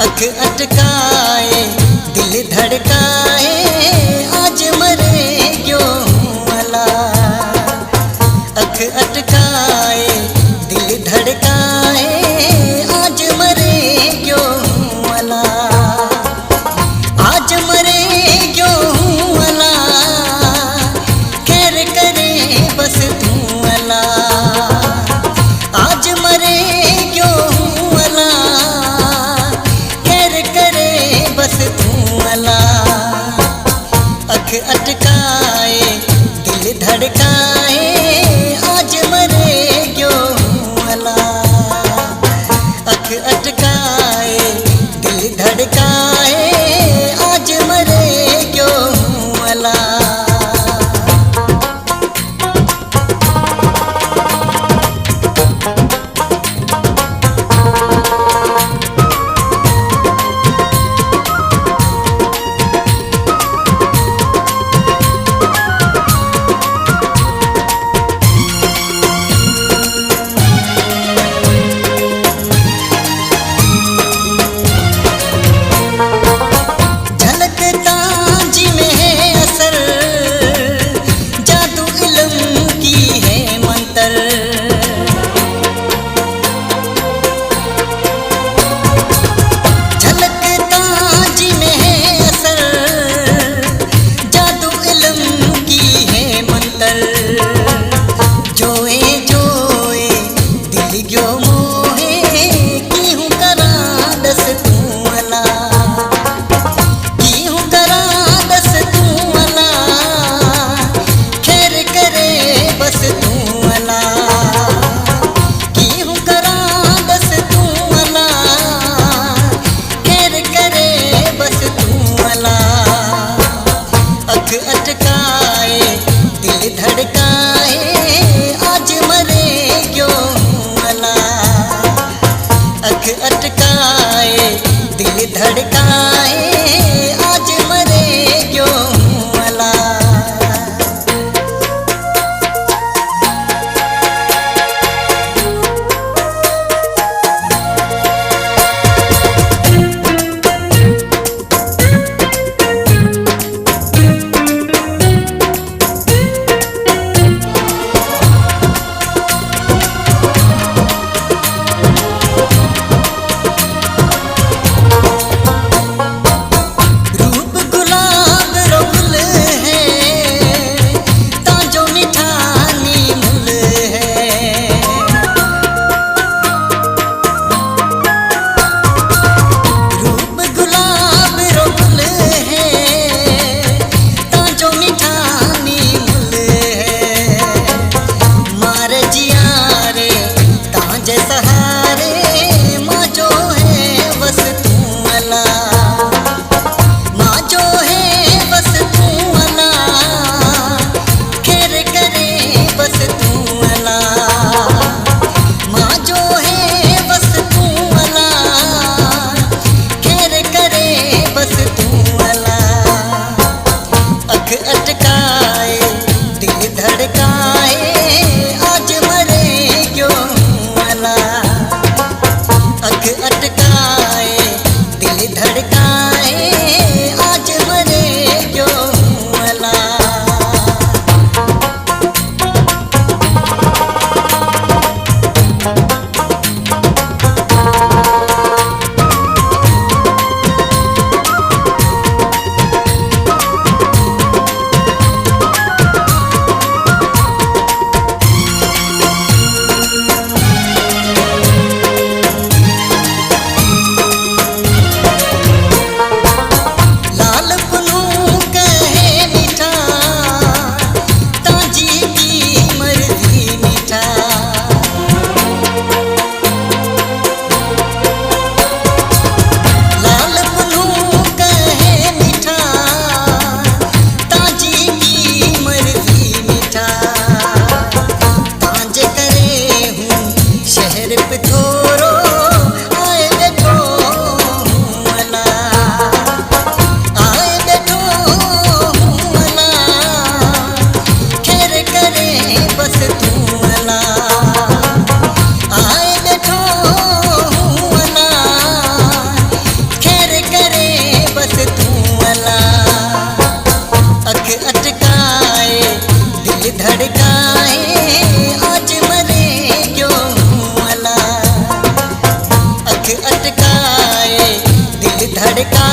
अख अटकाए दिल धड़काए आज मरे क्यों मला। अख अटकाए दिल धड़काए आज मरे क्यों मला। आज मरे क्यों मला खैर करे बस तू मला। आज मरे क्यों मला खैर करे बस तू मला। अख अटकाए दिल धड़काए आज मरे क्यों मला। अख अटकाए दिल धड़काए आज मरे क्यों मला। अटकाए दिल धड़काए आज मरे क्यों मला। अटकाए दिल धड़काए आज मरे क्यों मला। अख अटकाए दिल धड़काए आज मरे क्यों मला। धड़काए